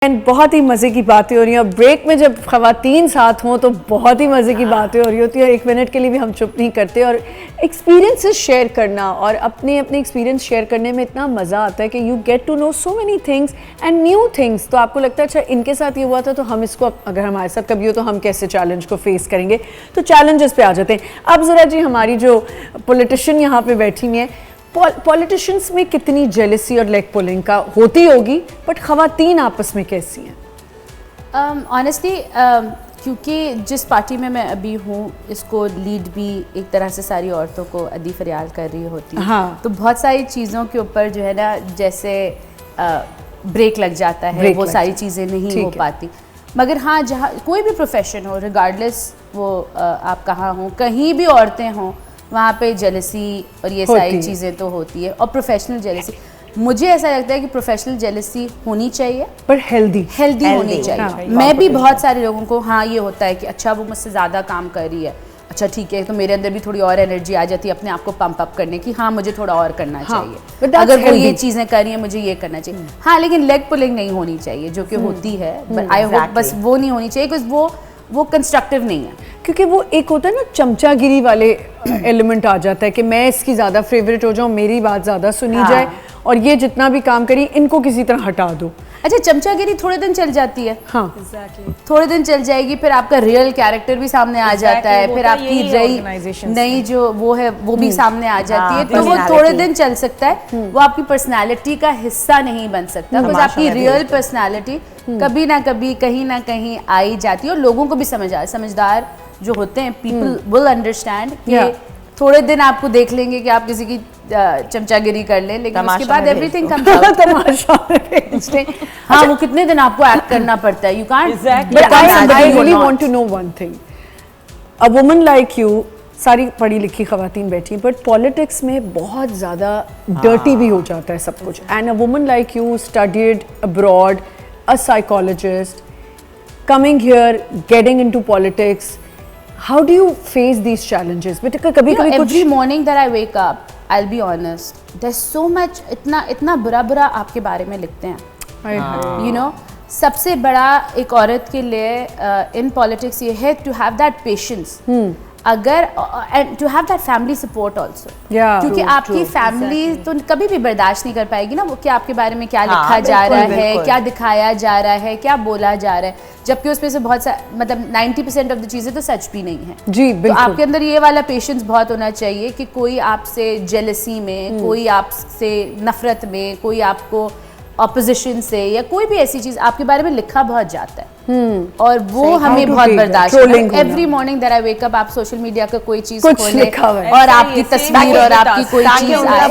And बहुत ही मज़े की बातें हो रही हैं। ब्रेक में जब ख़वातीन साथ हों तो बहुत ही मज़े की बातें हो रही होती हैं। एक मिनट के लिए भी हम चुप नहीं करते और एक्सपीरियंसेस शेयर करना और अपने एक्सपीरियंस शेयर करने में इतना मज़ा आता है कि you get to know so many things and new things. तो आपको लगता है अच्छा इनके साथ ये हुआ था तो हम इसको अगर हमारे साथ कभी हो तो हम कैसे चैलेंज को फेस करेंगे। तो चैलेंजेस पे आ जाते हैं। अब ज़रा जी हमारी जो पॉलिटिशियन यहाँ पे बैठी हुई हैं, पॉलिटिशियंस में कितनी जेलसी और लेग पुलिंग का होती होगी, बट ख़वातीन आपस में कैसी हैं? ऑनेस्टली क्योंकि जिस पार्टी में मैं अभी हूँ इसको लीड भी एक तरह से सारी औरतों को अदी फरियाल कर रही होती है। हाँ। तो बहुत सारी चीज़ों के ऊपर जो है ना जैसे ब्रेक लग जाता है, वो सारी चीज़ें नहीं हो पाती। मगर हाँ, जहाँ कोई भी प्रोफेशन हो, रिगार्डलेस वो आप कहाँ हो, कहीं भी औरतें हों, वहाँ पे जेलसी और ये सारी चीज़ें तो होती है। और प्रोफेशनल जेलसी, मुझे ऐसा लगता है कि प्रोफेशनल जेलसी होनी चाहिए पर हेल्दी होनी चाहिए। हाँ, मैं भी बहुत सारे लोगों को हाँ ये होता है कि अच्छा वो मुझसे ज़्यादा काम कर रही है, अच्छा ठीक है, तो मेरे अंदर भी थोड़ी और एनर्जी आ जाती है अपने आप को पंप अप करने की, हाँ मुझे थोड़ा और करना चाहिए। अगर वो ये चीज़ें कर रही है मुझे ये करना चाहिए। हाँ, लेकिन लेग पुलिंग नहीं होनी चाहिए जो कि होती है। बट आई होप बस वो नहीं होनी चाहिए बिकॉज वो कंस्ट्रक्टिव नहीं है। क्योंकि वो एक होता है ना चमचागिरी वाले एलिमेंट आ जाता है कि मैं इसकी ज़्यादा फेवरेट हो जाऊँ, मेरी बात ज़्यादा सुनी जाए और ये जितना भी काम करी इनको किसी तरह हटा दो। अच्छा, चमचागिरी थोड़े दिन चल जाती है। हाँ थोड़े दिन चल जाएगी, फिर आपका रियल कैरेक्टर भी सामने आ जाता है, फिर आपकी नई जो वो है वो भी सामने आ जाती है। तो वो थोड़े दिन चल सकता है, वो आपकी पर्सनालिटी का हिस्सा नहीं बन सकता। बस आपकी रियल पर्सनालिटी कभी ना कभी कहीं ना कहीं आई जाती है और लोगों को भी समझदार जो होते हैं, पीपल विल अंडरस्टैंड कि थोड़े दिन आपको देख लेंगे कि आप किसी की चमचागिरी कर लें, लेकिन उसके बाद एवरीथिंग कम्स आउट। तमाशा हाँ, वो कितने दिन आपको एक्ट करना पड़ता है। You can't. But I really want to know one thing, a woman like you, सारी पढ़ी लिखी खवातीन बैठी, बट पॉलिटिक्स में बहुत ज़्यादा डर्टी भी हो जाता है सब कुछ। And a woman like you studied abroad, a psychologist, coming here, getting into politics, how do you face these challenges? But कभी कभी every morning that I wake up, I'll be honest, there's so much, इतना बुरा आपके बारे में लिखते हैं। You know, सबसे बड़ा एक औरत के लिए in politics ये है to have that patience, अगर and to have that family support also, क्योंकि आपकी फैमिली तो कभी भी बर्दाश्त नहीं कर पाएगी ना वो कि आपके बारे में क्या लिखा जा रहा है, क्या दिखाया जा रहा है, क्या बोला जा रहा है, जबकि उसमें से बहुत सा मतलब 90% ऑफ द चीज़ें तो सच भी नहीं है जी। तो आपके अंदर ये वाला पेशेंस बहुत होना चाहिए कि कोई आपसे जेलसी में, कोई आपसे नफरत में, कोई आपको ऑपोजिशन से या कोई भी ऐसी चीज़ आपके बारे में लिखा बहुत जाता है और वो हमें बहुत बर्दाश्त नहीं। Every morning that I wake up, आप सोशल मीडिया का कोई चीज़ खोले और आपकी तस्वीर और आपकी कोई चीज़ आए,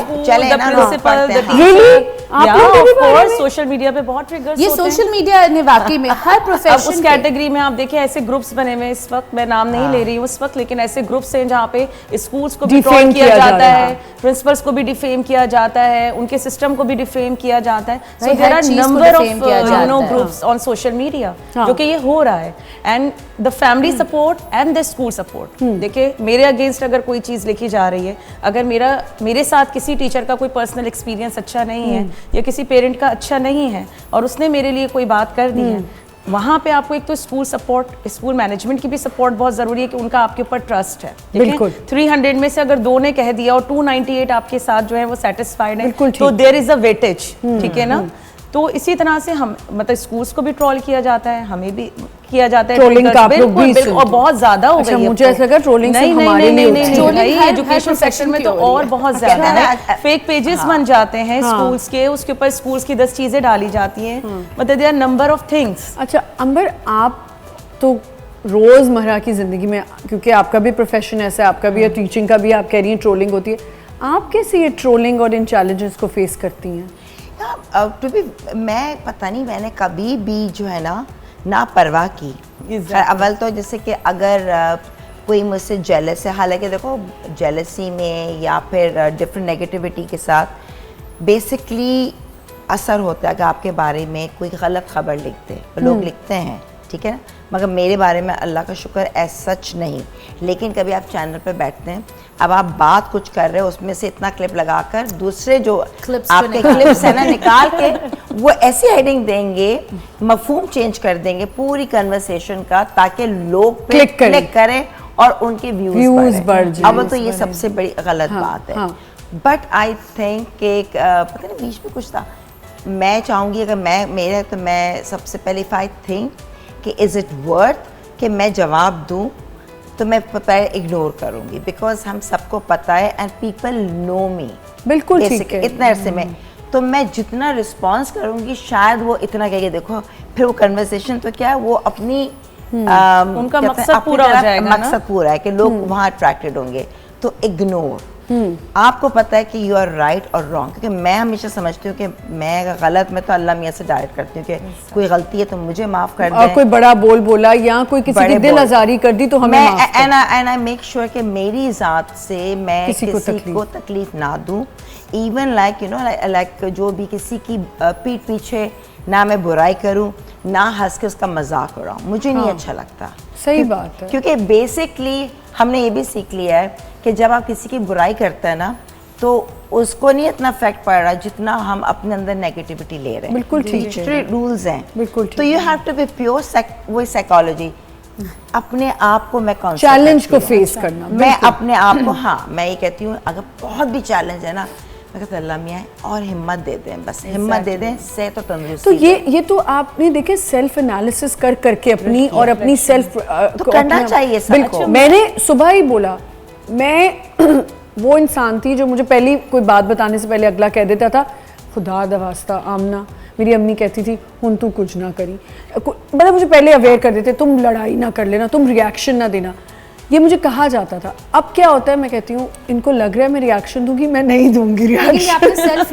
सोशल मीडिया पे बहुत ट्रिगर्स ये सोशल मीडिया ने वाकई में हर प्रोफेशन उस कैटेगरी में आप देखिए ऐसे ग्रुप्स बने हुए, इस वक्त मैं नाम नहीं ले रही हूँ उस वक्त, लेकिन ऐसे ग्रुप्स हैं जहाँ पे स्कूल्स को भी ट्रोल किया जाता है, प्रिंसिपल्स को भी डिफेम किया जाता है, उनके सिस्टम को भी डिफेम किया जाता है। So there are number of groups on social media जो कि ये हो रहा है। And the family support and the school support, देखिए मेरे अगेंस्ट अगर कोई चीज़ लिखी जा रही है, अगर मेरे साथ किसी टीचर का कोई पर्सनल एक्सपीरियंस अच्छा नहीं है या किसी पेरेंट का अच्छा नहीं है और उसने मेरे लिए कोई बात कर दी है, वहाँ पे आपको एक तो स्कूल सपोर्ट, स्कूल मैनेजमेंट की भी सपोर्ट बहुत ज़रूरी है कि उनका आपके ऊपर ट्रस्ट है। बिल्कुल 300 में से अगर 2 ने कह दिया और 298 आपके साथ जो है वो सेटिस्फाइड है, तो देयर इज अ वेटेज, ठीक है ना। तो इसी तरह से हम मतलब स्कूल्स को भी ट्रोल किया जाता है, हमें भी किया जाता है ट्रोलिंग का आप लोग भी और बहुत ज्यादा हो गई है। मुझे ऐसा लगा ट्रोलिंग से हमारे लिए नहीं, एजुकेशन सेक्शन में तो और बहुत ज्यादा है। फेक पेजेस बन जाते हैं स्कूल्स के, उसके ऊपर स्कूल्स की 10 चीजें डाली जाती हैं, मतलब there are number of things. अच्छा अंबर, आप तो रोजमर्रा की जिंदगी में, क्योंकि आपका भी प्रोफेशन ऐसा है, आपका भी है, टीचिंग का भी, आप कह रही हैं ट्रोलिंग होती है, आप कैसे ये ट्रोलिंग और इन चैलेंजेस को फेस करती हैं? मैं पता नहीं, मैंने कभी भी जो है ना परवाह की। अव्वल तो जैसे कि अगर कोई मुझसे जेलस है, हालांकि देखो जेलसी में या फिर डिफरेंट नेगेटिविटी के साथ बेसिकली असर होता है कि आपके बारे में कोई गलत खबर लिखते हैं, लोग लिखते हैं ठीक है ना, मगर मेरे बारे में अल्लाह का शुक्र एज सच नहीं। लेकिन कभी आप चैनल पे बैठते हैं, अब आप बात कुछ कर रहे हो, उसमें से इतना क्लिप लगाकर दूसरे जो आपके क्लिप्स है ना निकाल के वो ऐसी हेडिंग देंगे, मफहूम चेंज कर देंगे पूरी कन्वर्सेशन का, ताकि लोग क्लिक करें और उनके व्यूज बढ़ जाए। अब तो ये सबसे बड़ी गलत बात है। बट आई थिंक कि पता नहीं बीच में कुछ था, मैं चाहूँगी अगर मेरे तो मैं सबसे पहले इफ आई थिंक कि इज़ इट वर्थ कि मैं जवाब दूँ तो मैं पहले इग्नोर करूँगी, बिकॉज हम सबको पता है एंड पीपल नो मी। बिल्कुल ठीक है। इतना अरसे में तो मैं जितना रिस्पॉन्स करूँगी शायद वो इतना कहेंगे, देखो फिर वो कन्वर्सेशन तो क्या है वो अपनी उनका मकसद पूरा हो जाएगा, मकसद पूरा है कि लोग वहाँ अट्रैक्टेड होंगे। तो इग्नोर, आपको पता है कि यू आर राइट और रॉन्ग, क्योंकि मैं हमेशा समझती हूँ कि मैं अगर गलत मैं तो अल्लाह मियाँ से डायरेक्ट करती हूँ कि कोई गलती है तो मुझे माफ़ कर दे, कोई बड़ा बोला या कोई किसी की दिल आजारी कर दी तो हमें माफ कर। एंड आई मेक श्योर कि मेरी ज़ात से मैं किसी को तकलीफ ना दूँ। Even like you know like जो भी किसी की पीठ पीछे ना मैं बुराई करूँ, ना हंस के उसका मजाक उड़ाऊँ, मुझे नहीं अच्छा लगता। सही बात है, क्योंकि बेसिकली हमने ये भी सीख लिया है कि जब आप किसी की बुराई करते हैं ना तो उसको नहीं इतना इफेक्ट पड़ रहा जितना हम अपने अंदर नेगेटिविटी ले रहे हैं। बिल्कुल ठीक है, रूल्स हैं। बिल्कुल तो you have to be pure वही साइकोलॉजी, अपने आप को मैं चैलेंज को फेस करना, मैं अपने आप को, हाँ मैं ये कहती हूँ अगर बहुत भी चैलेंज है ना, मैं कहती अल्लाह मियाँ और हिम्मत दे दें, बस हिम्मत दे दें से तो तंदुरुस्ती। तो ये तो आपने देखे सेल्फ एनालिसिस करके अपनी और अपनी सेल्फ तो करना चाहिए। बिल्कुल, मैंने सुबह ही बोला, मैं वो इंसान थी जो मुझे पहली कोई बात बताने से पहले अगला कह देता था खुदा दा वास्ता आमना, मेरी अम्मी कहती थी हुन तू कुछ ना करी, मतलब मुझे पहले अवेयर कर देते, तुम लड़ाई ना कर लेना, तुम रिएक्शन ना देना, ये मुझे कहा जाता था। अब क्या होता है, मैं कहती हूँ इनको लग रहा है मैं रिएक्शन दूंगी, मैं नहीं दूंगी रिएक्शन,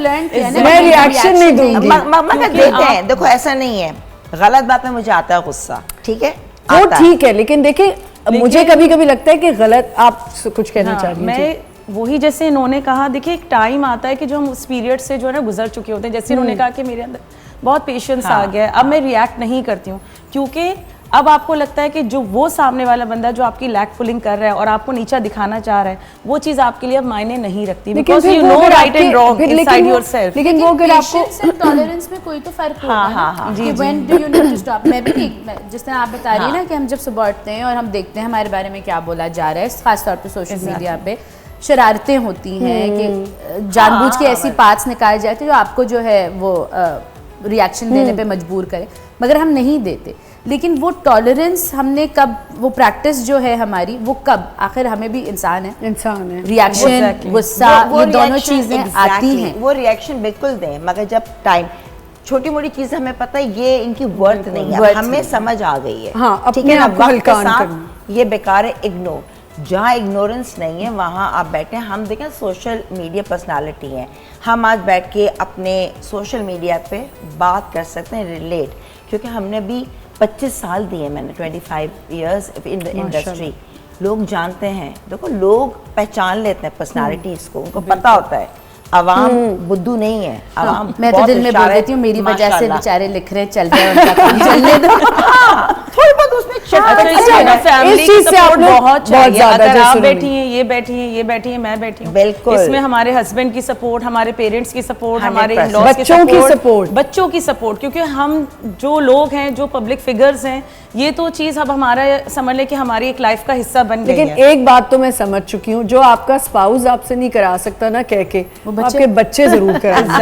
मैं रिएक्शन नहीं दूंगी। मगर देते हैं, देखो ऐसा नहीं है, गलत बात में मुझे आता है गुस्सा, ठीक है वो ठीक है, लेकिन देखिए मुझे कभी कभी लगता है कि गलत, आप कुछ कहना चाह रही हैं? मैं वही जैसे इन्होंने कहा, देखिए एक टाइम आता है कि जो हम उस पीरियड से जो है ना गुजर चुके होते हैं, जैसे इन्होंने कहा कि मेरे अंदर बहुत पेशेंस आ गया है, अब मैं रिएक्ट नहीं करती हूँ, क्योंकि अब आपको लगता है कि जो वो सामने वाला बंदा जो आपकी लैग पुलिंग कर रहा है और आपको नीचा दिखाना चाह रहा है, वो चीज आपके लिए अब मायने नहीं रखती, because you know right and wrong inside yourself. लेकिन वो अगर आपको टॉलरेंस में कोई तो फर्क होगा ना कि when do you need to stop. मैं भी जिस तरह आप बता रही है ना कि हम जब सुबह उठते हैं और हम देखते हैं हमारे बारे में क्या बोला जा रहा है, खासतौर पर सोशल मीडिया पे शरारतें होती हैं कि जानबूझ के ऐसी पार्ट्स निकाले जाते हैं जो आपको जो है वो रिएक्शन देने पे मजबूर करे, मगर हम नहीं देते। लेकिन वो टॉलरेंस हमने कब, वो प्रैक्टिस जो है हमारी, वो कब, आखिर हमें भी इंसान है, रिएक्शन गुस्सा ये दोनों चीजें आती हैं, वो रिएक्शन बिल्कुल दें, मगर जब टाइम छोटी मोटी चीजें हमें पता है ये इनकी वर्थ नहीं है, हमें समझ आ गई है, ठीक है ना, वक्त के साथ ये बेकार है, इग्नोर। जहाँ इग्नोरेंस नहीं है वहाँ आप बैठे, हम देखें सोशल मीडिया पर्सनालिटी हैं, हम आज बैठ के अपने सोशल मीडिया पे बात कर सकते हैं, रिलेट, क्योंकि हमने भी 25 साल दिए, मैंने 25 इयर्स इन द इंडस्ट्री, लोग जानते हैं, देखो लोग पहचान लेते हैं पर्सनालिटीज को, उनको पता होता है, अवाम बुद्धू नहीं है, अवाम मैं तो दिल में बोल देती हूँ मेरी वजह से बेचारे लिख रहे चल रहे उनका काम चलने दो। थोड़ी बहुत उसमें फैमिली की सपोर्ट बहुत चाहिए, अगर आप बैठी हैं, ये बैठी हैं, ये बैठी हैं, मैं बैठी हूँ, बिल्कुल इसमें हमारे हस्बैंड की सपोर्ट, हमारे पेरेंट्स की सपोर्ट, हमारे इन-लॉज बच्चों की सपोर्ट, बच्चों की सपोर्ट, क्योंकि हम जो लोग हैं, जो पब्लिक फिगर्स हैं, ये तो चीज अब हमारा समझ ले कि हमारी एक लाइफ का हिस्सा बन गई है। लेकिन एक बात तो मैं समझ चुकी हूँ, जो आपका स्पाउस आपसे नहीं करा सकता ना कह के, आपके बच्चे जरूर करेंगे।